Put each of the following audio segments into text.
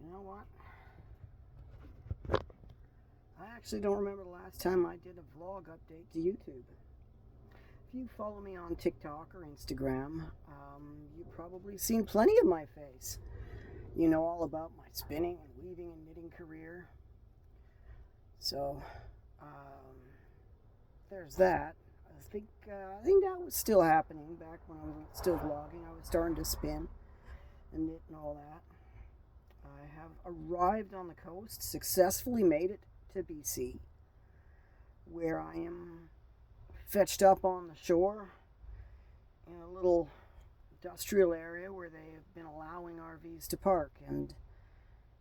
You know what? I actually don't remember the last time I did a vlog update to YouTube. If you follow me on TikTok or Instagram, you've probably seen plenty of my face. You know all about my spinning and weaving and knitting career. So, there's that. I think that was still happening back when I was still vlogging. I was starting to spin and knit and all that. I have arrived on the coast, successfully made it to BC, where I am fetched up on the shore in a little industrial area where they have been allowing RVs to park, and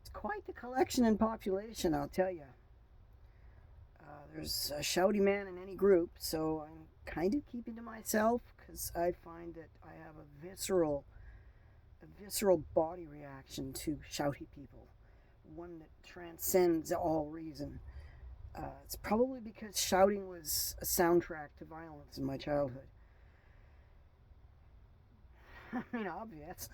it's quite the collection and population, I'll tell you. There's a shouty man in any group, so I'm kind of keeping to myself because I find that I have a visceral body reaction to shouty people, one that transcends all reason. It's probably because shouting was a soundtrack to violence in my childhood. I mean, obvious.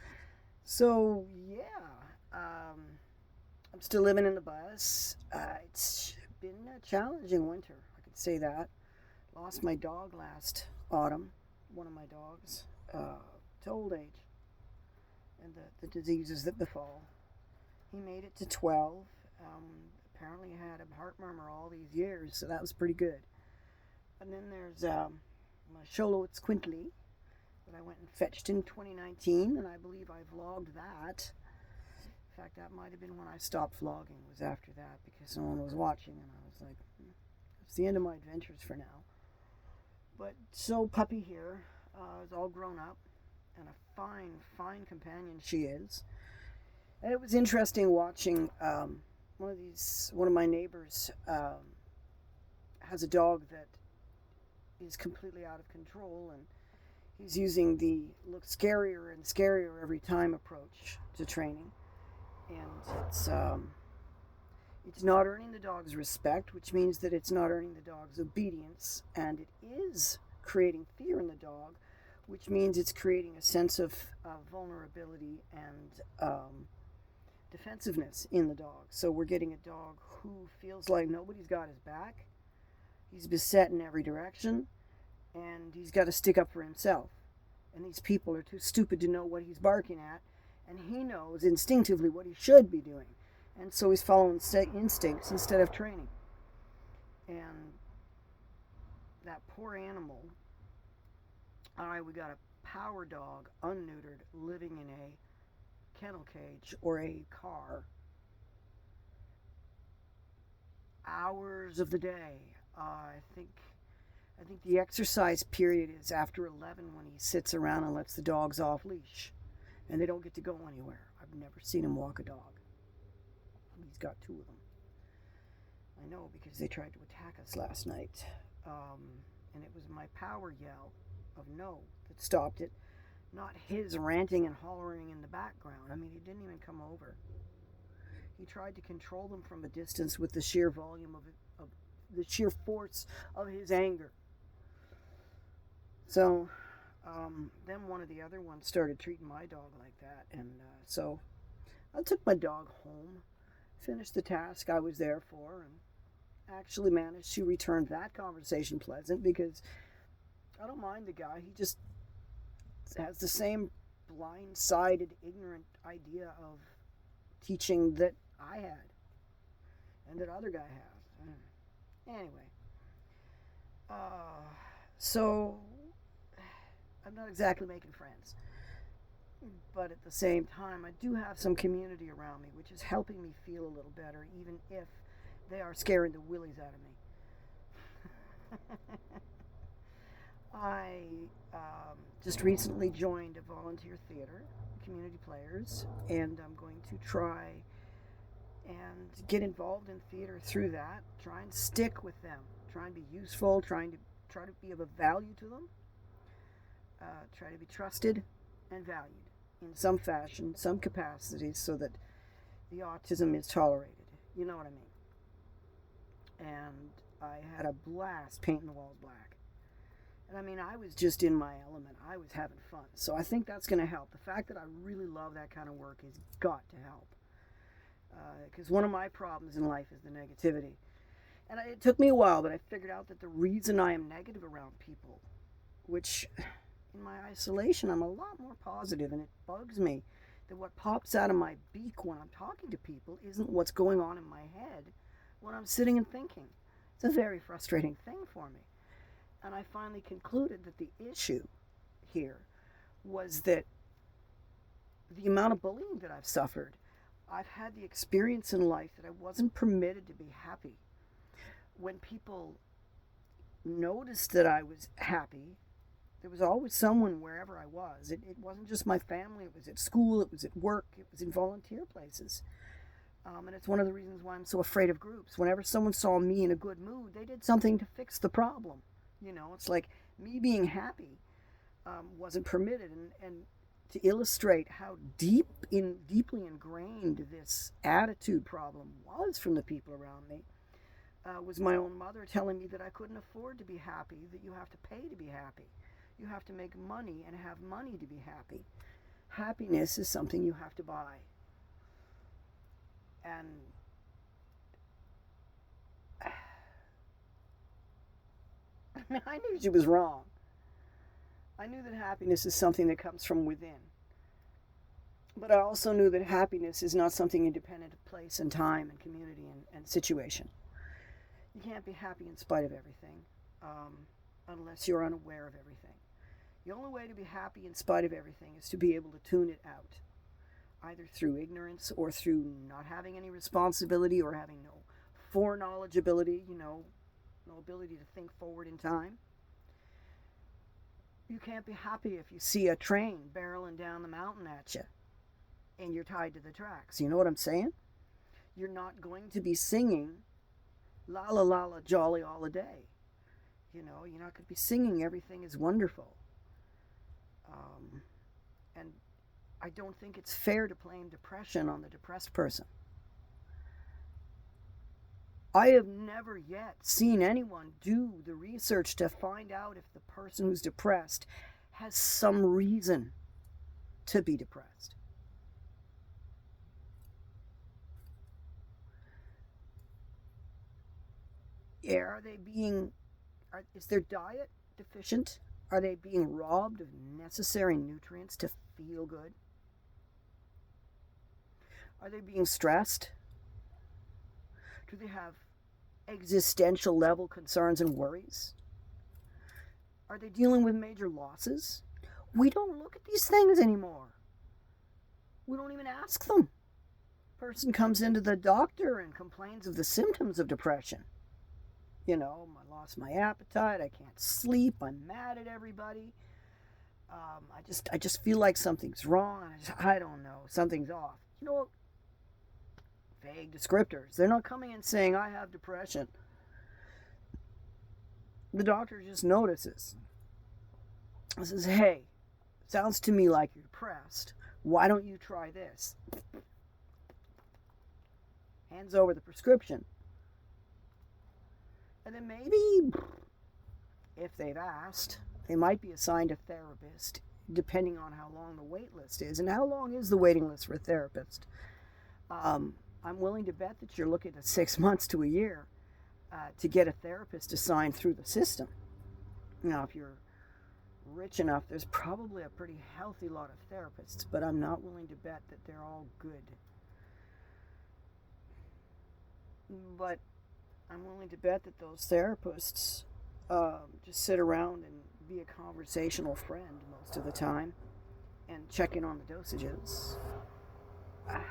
So, yeah, I'm still living in the bus. It's been a challenging winter, I could say that. Lost my dog last autumn, one of my dogs, to old age and the diseases that befall. He made it to 12. Apparently had a heart murmur all these years, so that was pretty good. And then there's my Xolotl Quintly that I went and fetched in 2019, and I believe I vlogged that. In fact, that might have been when I stopped vlogging, was after that, because no one was watching, and I was like, that's the end of my adventures for now. But so puppy here is all grown up, and a fine companion she is. And it was interesting watching one of my neighbors has a dog that is completely out of control, and he's using the look scarier and scarier every time approach to training, and it's not earning the dog's respect, which means that it's not earning the dog's obedience, and it is creating fear in the dog, which means it's creating a sense of vulnerability and defensiveness in the dog. So we're getting a dog who feels like nobody's got his back. He's beset in every direction, and he's got to stick up for himself. And these people are too stupid to know what he's barking at, and he knows instinctively what he should be doing. And so he's following instincts instead of training. And that poor animal, we got a power dog, unneutered, living in a kennel cage or a car hours of the day. I think the exercise period is after 11 when he sits around and lets the dogs off leash, and they don't get to go anywhere. I've never seen him walk a dog. He's got 2 of them. I know because they tried to attack us last night, and it was my power yell of no that stopped it, not his ranting and hollering in the background. I mean, he didn't even come over. He tried to control them from a distance with the sheer volume of the sheer force of his anger. So then one of the other ones started treating my dog like that, and so I took my dog home, finished the task I was there for, and actually managed to return that conversation pleasant, because I don't mind the guy. He just has the same blind-sided, ignorant idea of teaching that I had and that other guy has. Anyway, so I'm not exactly making friends, but at the same time I do have some community around me, which is helping me feel a little better, even if they are scaring the willies out of me. I just recently joined a volunteer theater, Community Players, and I'm going to try and get involved in theater through that, try and stick with them, try and be useful, try to be of a value to them, try to be trusted and valued in some fashion, some capacity, so that the autism is tolerated. You know what I mean? And I had a blast painting the walls black. And I mean, I was just in my element. I was having fun. So I think that's going to help. The fact that I really love that kind of work has got to help. Because one of my problems in life is the negativity. And it took me a while, but I figured out that the reason I am negative around people, which in my isolation I'm a lot more positive, and it bugs me that what pops out of my beak when I'm talking to people isn't what's going on in my head when I'm sitting and thinking. It's a very frustrating thing for me. And I finally concluded that the issue here was that the amount of bullying that I've suffered, I've had the experience in life that I wasn't permitted to be happy. When people noticed that I was happy, there was always someone wherever I was. It wasn't just my family, it was at school, it was at work, it was in volunteer places. And it's one of the reasons why I'm so afraid of groups. Whenever someone saw me in a good mood, they did something to fix the problem. It's like me being happy wasn't permitted. And to illustrate how deeply ingrained this attitude problem was from the people around me, was my own mother telling me that I couldn't afford to be happy, that you have to pay to be happy. You have to make money and have money to be happy. Happiness is something you have to buy. And I knew she was wrong. I knew that happiness is something that comes from within. But I also knew that happiness is not something independent of place and time and community and situation. You can't be happy in spite of everything, unless you're unaware of everything. The only way to be happy in spite of everything is to be able to tune it out, either through ignorance or through not having any responsibility or having no foreknowledge ability, no ability to think forward in time. You can't be happy if you see a train barreling down the mountain at you and you're tied to the tracks. You know what I'm saying? You're not going to be singing la la la la jolly all a day. You're not going to be singing everything is wonderful. And I don't think it's fair to blame depression on the depressed person. I have never yet seen anyone do the research to find out if the person who's depressed has some reason to be depressed. Is their diet deficient? Are they being robbed of necessary nutrients to feel good? Are they being stressed? Do they have existential level concerns and worries? Are they dealing with major losses? We don't look at these things anymore. We don't even ask them. Person comes into the doctor and complains of the symptoms of depression. I lost my appetite, I can't sleep, I'm mad at everybody. I just feel like something's wrong. I don't know, something's off. Vague descriptors. They're not coming in saying, I have depression. The doctor just notices. He says, hey, sounds to me like you're depressed. Why don't you try this? Hands over the prescription. And then maybe, if they've asked, they might be assigned a therapist, depending on how long the wait list is. And how long is the waiting list for a therapist? I'm willing to bet that you're looking at 6 months to a year to get a therapist assigned through the system. Now, if you're rich enough, there's probably a pretty healthy lot of therapists, but I'm not willing to bet that they're all good. But I'm willing to bet that those therapists just sit around and be a conversational friend most of the time and check in on the dosages. God,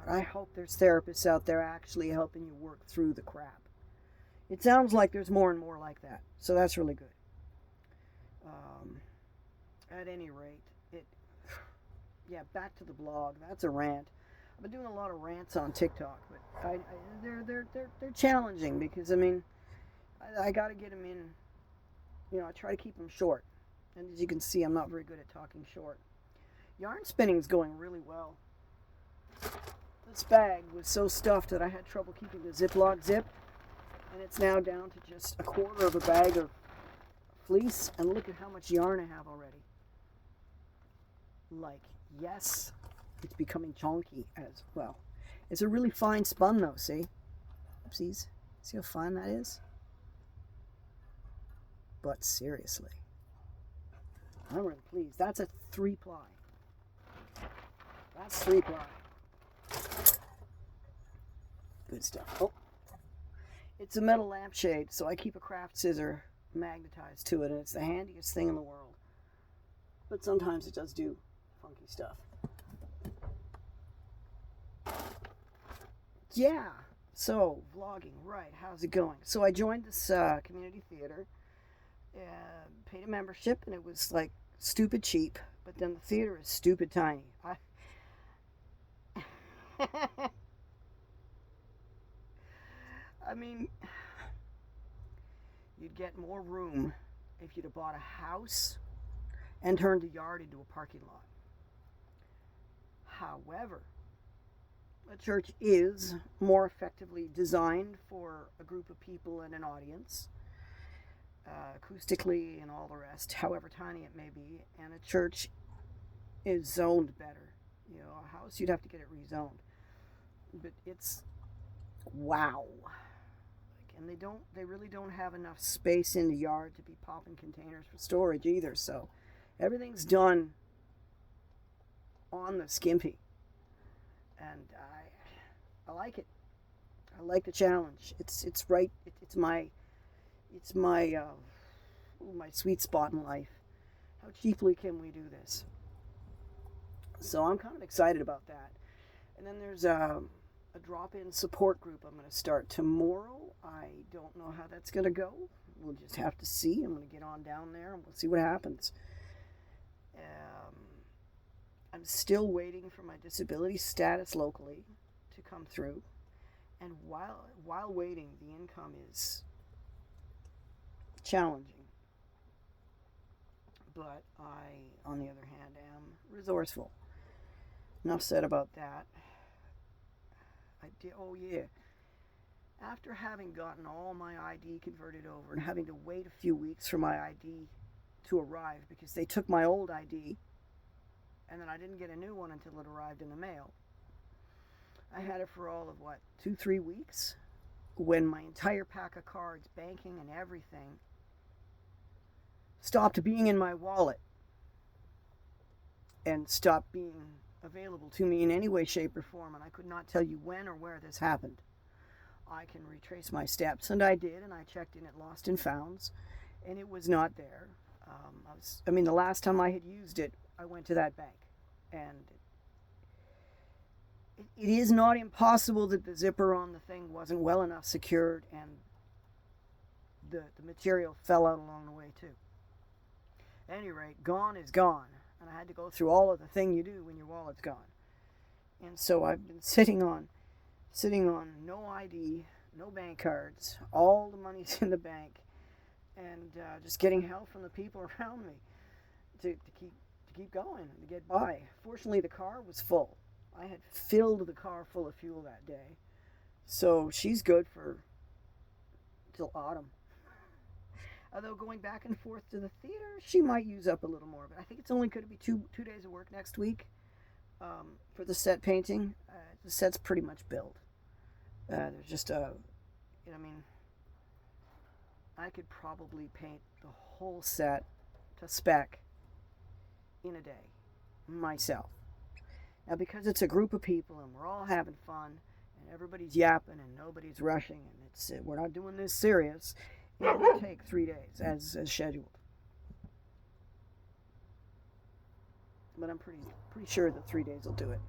I hope there's therapists out there actually helping you work through the crap. It sounds like there's more and more like that, so that's really good. At any rate, back to the blog. That's a rant. I've been doing a lot of rants on TikTok, but they're challenging because I got to get them in. I try to keep them short, and as you can see, I'm not very good at talking short. Yarn spinning is going really well. This bag was so stuffed that I had trouble keeping the Ziploc zipped, and it's now down to just a quarter of a bag of fleece, and look at how much yarn I have already. Yes, it's becoming chunky as well. It's a really fine spun though, see? Oopsies. See how fine that is? But seriously, I'm really pleased. That's a 3-ply. That's 3-ply. Good stuff. Oh, it's a metal lampshade, so I keep a craft scissor magnetized to it, and it's the handiest thing in the world. But sometimes it does do funky stuff. Yeah. So, vlogging, right, how's it going? So I joined this community theater, paid a membership, and it was like stupid cheap, but then the theater is stupid tiny. I mean, you'd get more room if you'd have bought a house and turned the yard into a parking lot. However, a church is more effectively designed for a group of people and an audience, acoustically and all the rest, however tiny it may be, and a church is zoned better. You know, a house, you'd have to get it rezoned. But it's, wow. And they really don't have enough space in the yard to be popping containers for storage either, so everything's done on the skimpy. And I like it. I like the challenge. It's right. It's my my sweet spot in life. How cheaply can we do this? So I'm kind of excited about that. And then there's a drop-in support group I'm going to start tomorrow. I don't know how that's going to go. We'll just have to see. I'm going to get on down there and we'll see what happens. I'm still waiting for my disability status locally to come through. And while waiting, the income is challenging. But I, on the other hand, am resourceful. Enough said about that. Oh yeah. After having gotten all my ID converted over and having to wait a few weeks for my ID to arrive because they took my old ID and then I didn't get a new one until it arrived in the mail. I had it for all of 2-3 weeks when my entire pack of cards, banking and everything stopped being in my wallet and stopped being available to me in any way, shape, or form, and I could not tell you when or where this happened. I can retrace my steps, and I did, and I checked in at Lost and Founds, and it was not there. The last time I had used it, I went to that bank, and it is not impossible that the zipper on the thing wasn't well enough secured, and the material fell out along the way, too. At any rate, gone is gone. And I had to go through all of the thing you do when your wallet's gone. And so I've been sitting on no ID, no bank cards, all the money's in the bank, and just getting help from the people around me to keep going and to get by. Fortunately, the car was full. I had filled the car full of fuel that day, so she's good for till autumn. Although going back and forth to the theater, she might use up a little more. But I think it's only going to be two days of work next week for the set painting. The set's pretty much built. There's just I could probably paint the whole set to spec in a day myself. Now, because it's a group of people and we're all having fun and everybody's yapping and nobody's rushing and we're not doing this serious, it will take 3 days as scheduled. But I'm pretty sure that 3 days will do it.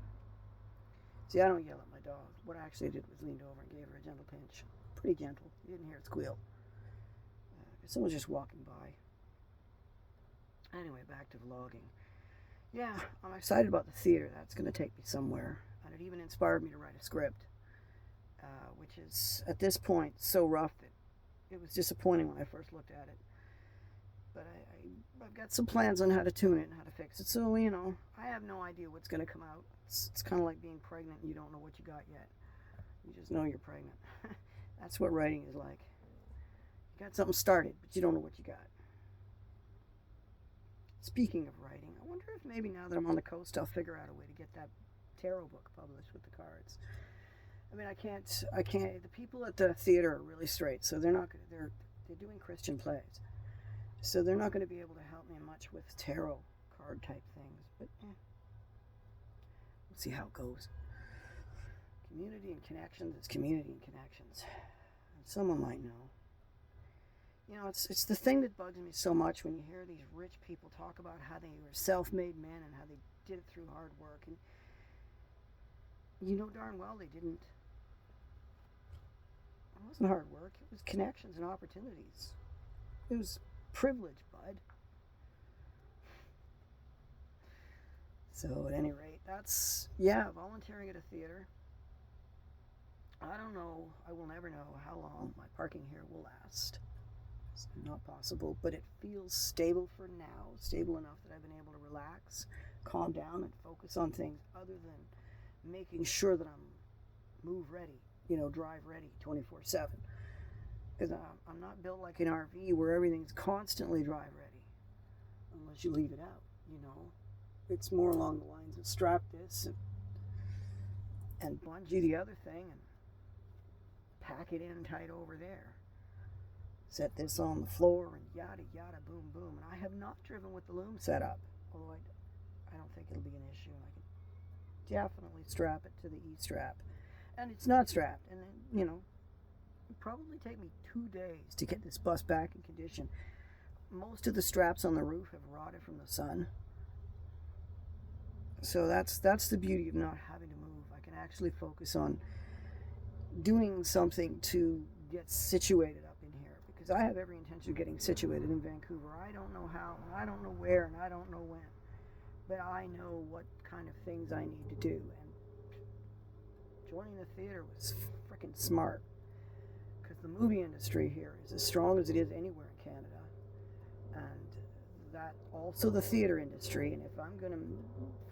See, I don't yell at my dog. What I actually did was leaned over and gave her a gentle pinch. Pretty gentle. You didn't hear it squeal. Someone's just walking by. Anyway, back to vlogging. Yeah, I'm excited about the theater. That's going to take me somewhere. And it even inspired me to write a script, which is, at this point, so rough that it was disappointing when I first looked at it. But I've got some plans on how to tune it and how to fix it. So, I have no idea what's going to come out. It's kind of like being pregnant and you don't know what you got yet. You just know you're pregnant. That's what writing is like. You got something started, but you don't know what you got. Speaking of writing, I wonder if maybe now that I'm on the coast, I'll figure out a way to get that tarot book published with the cards. I mean, I can't. The people at the theater are really straight, so they're not. They're doing Christian plays, so they're not going to be able to help me much with tarot card type things. But we'll see how it goes. Community and connections. It's community and connections. And someone might know. You know, it's the thing that bugs me so much when you hear these rich people talk about how they were self-made men and how they did it through hard work, and you know darn well they didn't. It wasn't hard work. It was connections and opportunities. It was privilege, bud. So at any rate, that's, yeah, volunteering at a theater. I don't know. I will never know how long my parking here will last. It's not possible, but it feels stable for now. Stable enough that I've been able to relax, calm down, and focus on things other than making sure that I'm move ready, drive ready 24/7. Because I'm not built like an RV where everything's constantly drive ready, unless you leave it out, It's more along the lines of strap this and bungee the other thing and pack it in tight over there. Set this on the floor and yada yada boom boom. And I have not driven with the loom set up, although I don't think it'll be an issue. I can definitely strap it to the E-strap. And it's not strapped. And then, it'll probably take me 2 days to get this bus back in condition. Most of the straps on the roof have rotted from the sun. So that's the beauty of not having to move. I can actually focus on doing something to get situated up in here, because I have every intention of getting situated in Vancouver. I don't know how, and I don't know where, and I don't know when, but I know what kind of things I need to do, and joining the theater was freaking smart, because the movie industry here is as strong as it is anywhere in Canada, and that also the theater industry. And if I'm going to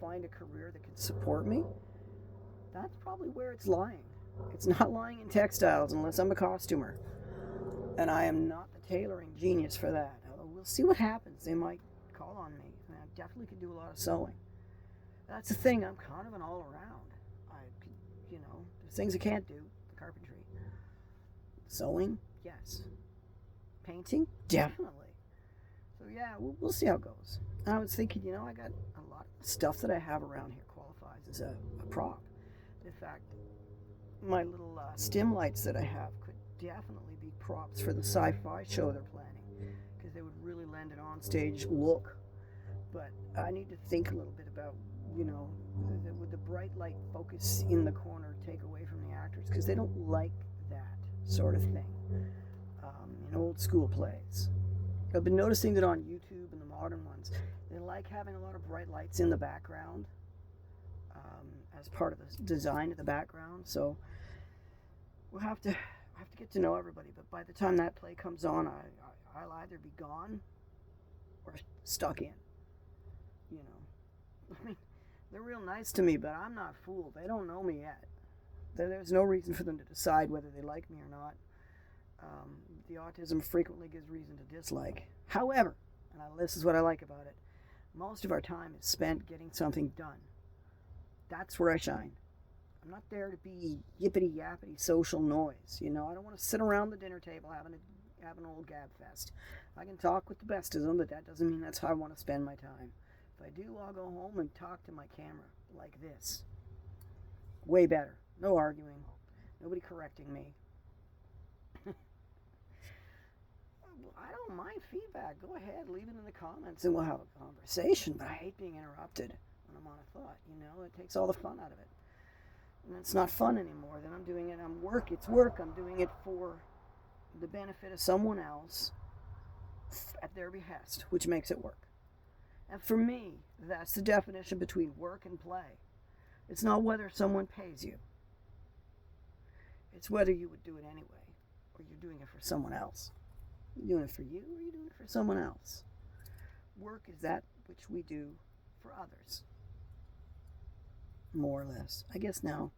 find a career that can support me, that's probably where it's lying. It's not lying in textiles unless I'm a costumer, and I am not the tailoring genius for that. Although we'll see what happens. They might call on me, and I definitely can do a lot of sewing. That's the thing. I'm kind of an all-around. There's things I can't do. The carpentry, sewing, yes. Painting, definitely. So yeah, we'll see how it goes. And I was thinking, I got a lot of stuff that I have around here qualifies as a prop. In fact, my little stim lights that I have could definitely be props for the sci-fi show they're planning, because they would really lend an onstage look. But I need to think a little bit about, would the bright light focus in the corner take away from the actors, because they don't like that sort of thing in old school plays. I've been noticing that on YouTube and the modern ones, they like having a lot of bright lights in the background as part of the design of the background. So we'll have to get to know everybody. But by the time that play comes on, I'll either be gone or stuck in. I mean, they're real nice to me, but I'm not fooled. They don't know me yet. There's no reason for them to decide whether they like me or not. The autism frequently gives reason to dislike. However, and this is what I like about it, most of our time is spent getting something done. That's where I shine. I'm not there to be yippity-yappity social noise. I don't want to sit around the dinner table having an old gab fest. I can talk with the best of them, but that doesn't mean that's how I want to spend my time. If I do, I'll go home and talk to my camera like this. Way better. No arguing. Nobody correcting me. I don't mind feedback. Go ahead, leave it in the comments and we'll have a conversation. But I hate being interrupted when I'm on a thought. It takes all the fun out of it. And it's not fun anymore. Then I'm doing it. It's work. I'm doing it for the benefit of someone else at their behest, which makes it work. And for me, that's the definition between work and play. It's not whether someone pays you. It's whether you would do it anyway, or you're doing it for someone else. You're doing it for you, or you're doing it for someone else. Work is that which we do for others. More or less. I guess now.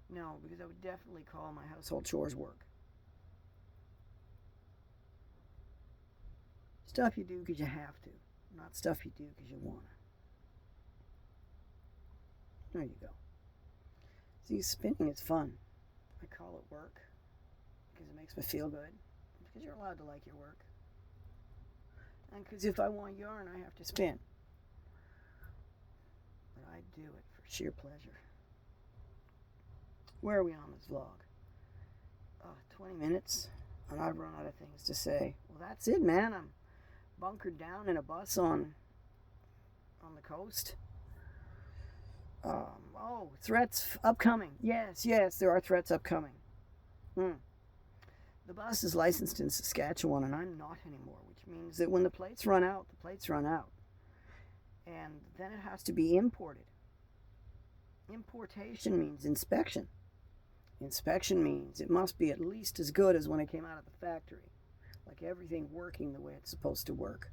No, because I would definitely call my household chores work. Stuff you do because you have to, not stuff you do because you want to. There you go. See, spinning is fun. call it work because it makes me feel good. Because you're allowed to like your work. And because if I want yarn, I have to spin. But I do it for sheer pleasure. Where are we on this vlog? 20 minutes. And I've run out of things to say. Well, that's it, man. I'm bunkered down in a bus on the coast. Threats upcoming. Yes, there are threats upcoming. The bus is licensed in Saskatchewan, and I'm not anymore, which means that when the plates run out, the plates run out. And then it has to be imported. Importation means inspection. Inspection means it must be at least as good as when it came out of the factory. Like everything working the way it's supposed to work.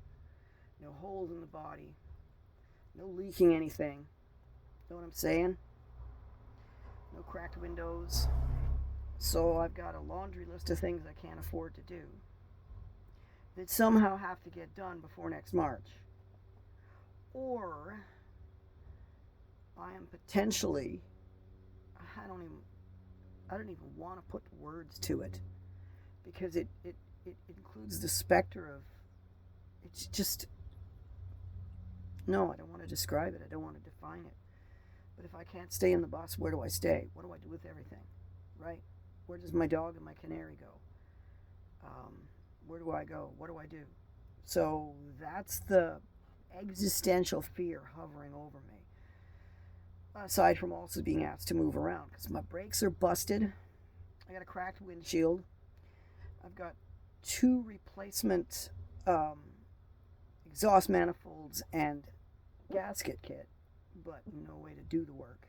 No holes in the body. No leaking anything. Know what I'm saying? No cracked windows. So I've got a laundry list of things I can't afford to do that somehow have to get done before next March. Or I am potentially, I don't even want to put words to it because it includes the specter of, it's just, no, I don't want to describe it. I don't want to define it. But if I can't stay in the bus, where do I stay? What do I do with everything? Right? Where does my dog and my canary go? Where do I go? What do I do? So that's the existential fear hovering over me. Aside from also being asked to move around, because my brakes are busted. I got a cracked windshield. I've got 2 replacement exhaust manifolds and gasket kit, but no way to do the work.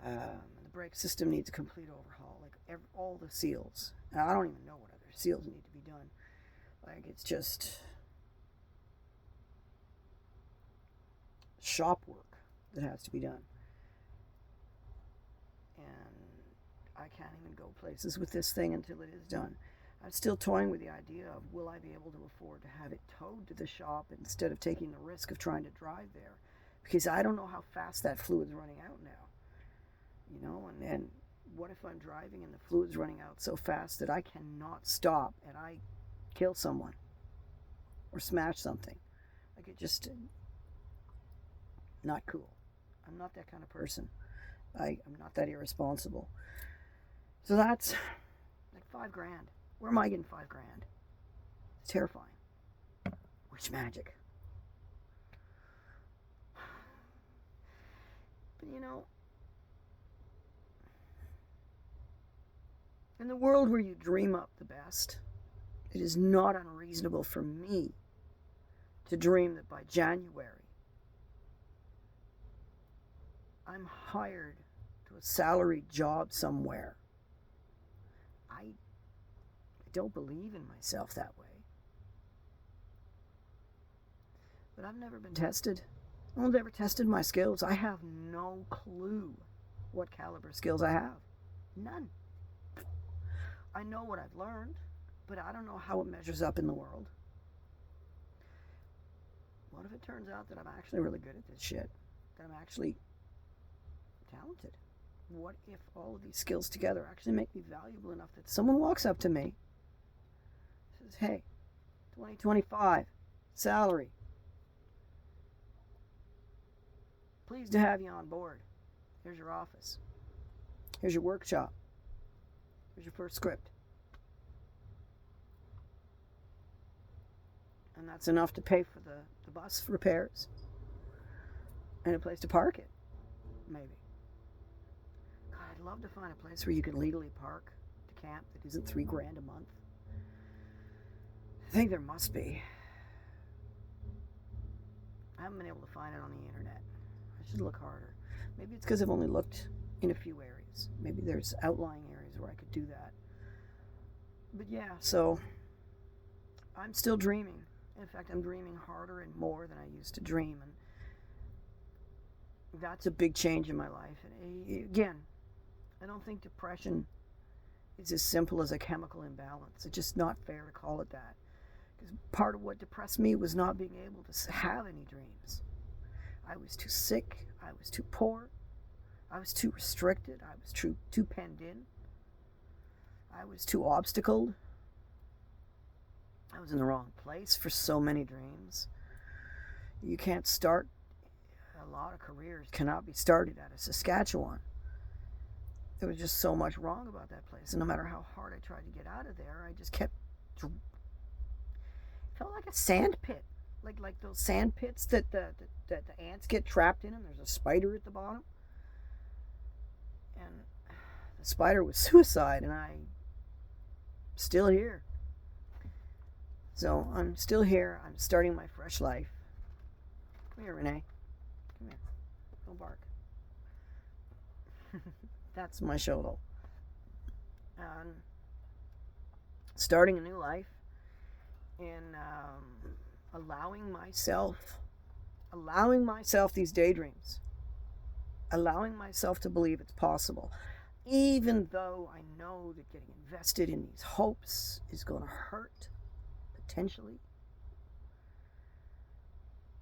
The brake system needs a complete overhaul, like all the seals. And I don't even know what other seals need to be done. Like, it's just shop work that has to be done. And I can't even go places with this thing until it is done. I'm still toying with the idea of, will I be able to afford to have it towed to the shop instead of taking the risk of trying to drive there? Because I don't know how fast that fluid's running out now. You know, and what if I'm driving and the fluid's running out so fast that I cannot stop and I kill someone or smash something? Like, it just, not cool. I'm not that kind of person. I'm not that irresponsible. So that's like $5,000. Where am I getting $5,000? It's terrifying. Witch magic. But you know, in the world where you dream up the best, it is not unreasonable for me to dream that by January I'm hired to a salaried job somewhere. I don't believe in myself that way. But I've never been tested. No one's ever tested my skills. I have no clue what caliber skills I have. None. I know what I've learned, but I don't know how it measures up in the world. What if it turns out that I'm actually really good at this shit? That I'm actually talented? What if all of these skills together actually make me valuable enough that someone walks up to me, says, hey, 2025, salary. Pleased to have you on board. Here's your office. Here's your workshop. Here's your first script. And that's enough to pay for the bus repairs and a place to park it, maybe. God, I'd love to find a place where you can legally park to camp that isn't $3,000 a month. I think there must be. I haven't been able to find it on the internet. I should look harder. Maybe it's because I've only looked in a few areas. Maybe there's outlying areas where I could do that. But yeah, so I'm still dreaming. In fact, I'm dreaming harder and more than I used to dream. And that's a big change in my life. And again, I don't think depression is as simple as a chemical imbalance. It's just not fair to call it that. Because part of what depressed me was not being able to have any dreams. I was too sick. I was too poor. I was too restricted. I was too penned in. I was too obstacled. I was in the wrong place for so many dreams. You can't start, a lot of careers cannot be started out of Saskatchewan. There was just so much wrong about that place. And no matter how hard I tried to get out of there, I just kept, it felt like a sand pit. Like those sand pits that the ants get trapped in, and there's a spider at the bottom. And the spider was suicide, and I'm still here. So I'm still here. I'm starting my fresh life. Come here, Renee. Come here. Don't bark. That's my show, though. Starting a new life and allowing myself these daydreams. Allowing myself to believe it's possible. Even though I know that getting invested in these hopes is going to hurt, potentially.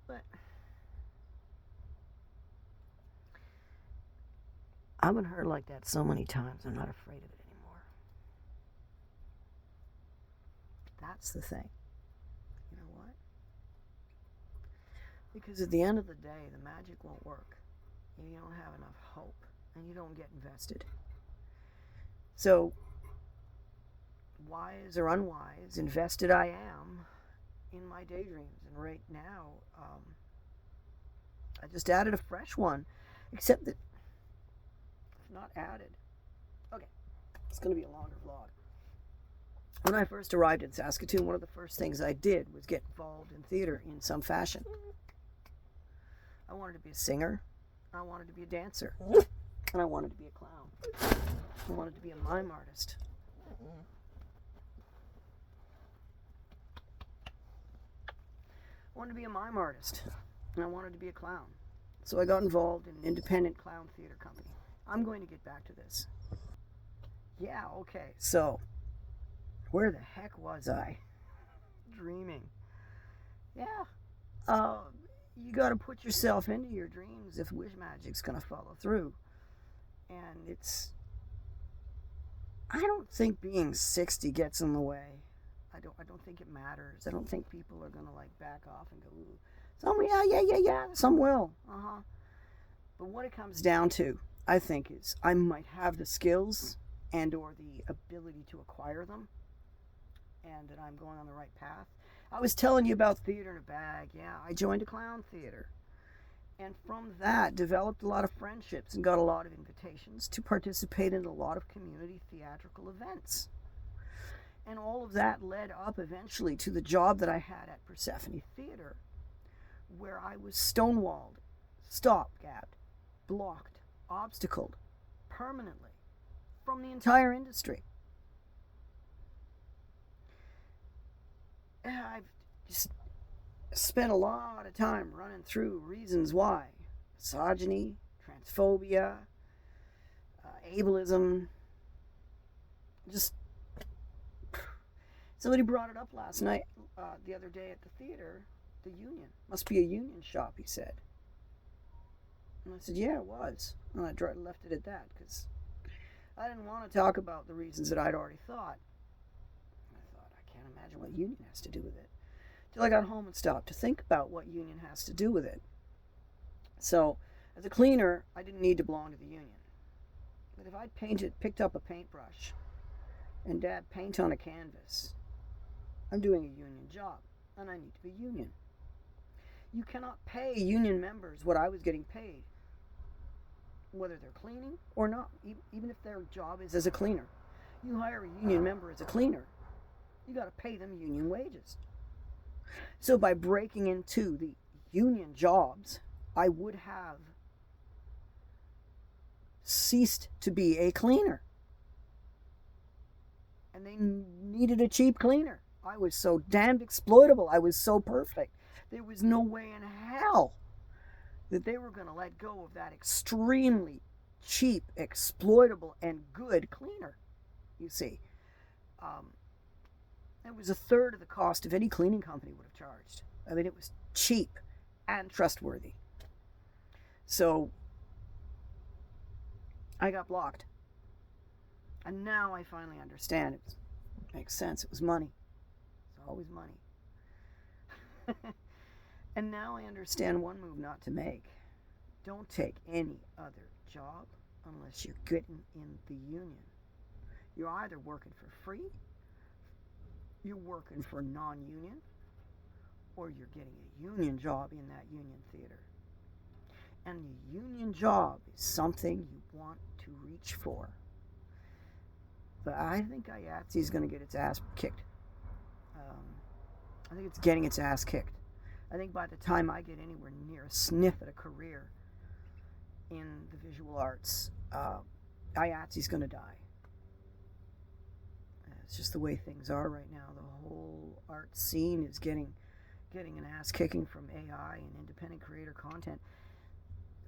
But I've been hurt like that so many times, I'm not afraid of it anymore. That's the thing. You know what? Because at the end of the day, the magic won't work. You don't have enough hope, and you don't get invested. So, wise or unwise, invested I am in my daydreams. And right now, I just added a fresh one, except that it's not added. Okay, it's going to be a longer vlog. When I first arrived in Saskatoon, one of the first things I did was get involved in theater in some fashion. I wanted to be a singer. I wanted to be a dancer. And I wanted to be a clown. I wanted to be a mime artist. I wanted to be a mime artist. And I wanted to be a clown. So I got involved in an independent clown theater company. I'm going to get back to this. Yeah, okay. So, where the heck was I? Dreaming. Yeah. You got to put yourself into your dreams if wish magic's going to follow through. And I don't think being 60 gets in the way. I don't think it matters. I don't think people are going to like back off and go, ooh. Some, yeah. Some will. But what it comes down to, I think, is I might have the skills and or the ability to acquire them, and that I'm going on the right path. I was telling you about theater in a bag. Yeah, I joined a clown theater. And from that, developed a lot of friendships and got a lot of invitations to participate in a lot of community theatrical events. And all of that led up eventually to the job that I had at Persephone Theater, where I was stonewalled, stopgapped, blocked, obstacled, permanently from the entire industry. I've just spent a lot of time running through reasons why. Misogyny, transphobia, ableism. Just, somebody brought it up last night, the other day at the theater, the union. Must be a union shop, he said. And I said, yeah, it was. And I left it at that, because I didn't want to talk about the reasons that I'd already thought. I can't imagine what union has to do with it. Till I got home and stopped to think about what union has to do with it. So, as a cleaner, I didn't need to belong to the union. But if I'd picked up a paintbrush and dab paint on a canvas, I'm doing a union job, and I need to be union. You cannot pay union members what I was getting paid, whether they're cleaning or not, even if their job is as a cleaner. You hire a union member as a cleaner, you got to pay them union wages. So by breaking into the union jobs, I would have ceased to be a cleaner. And they needed a cheap cleaner. I was so damned exploitable. I was so perfect. There was no way in hell that they were going to let go of that extremely cheap, exploitable, and good cleaner, you see. It was a third of the cost of any cleaning company would have charged. I mean, it was cheap and trustworthy. So I got blocked. And now I finally understand. It makes sense. It was money. It's always money. And now I understand one move not to make. Don't take any other job unless you're getting in the union. You're either working for free, you're working for non-union, or you're getting a union job in that union theater. And the union job is something you want to reach for. But I think IATSE is going to get its ass kicked. I think it's getting its ass kicked. I think by the time I get anywhere near a sniff at a career in the visual arts, IATSE is going to die. It's just the way things are right now. The whole art scene is getting an ass kicking from AI and independent creator content.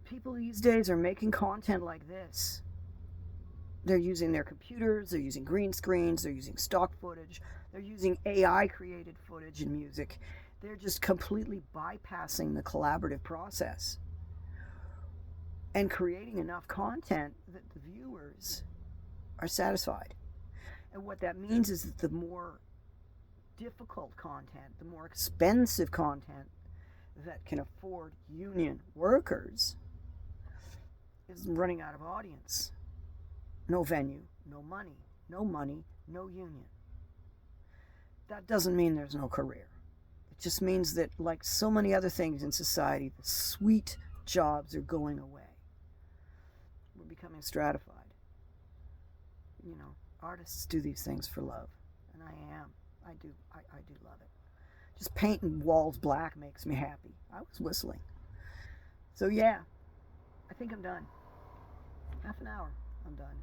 People these days are making content like this. They're using their computers, they're using green screens, they're using stock footage, they're using AI created footage and music. They're just completely bypassing the collaborative process and creating enough content that the viewers are satisfied. And what that means is that the more difficult content, the more expensive content that can afford union workers is running out of audience. No venue, no money, no union. That doesn't mean there's no career. It just means that, like so many other things in society, the sweet jobs are going away. We're becoming stratified. You know, artists do these things for love, and I do love it. Just painting walls black makes me happy. I was whistling. So yeah, I think I'm done. Half an hour, I'm done.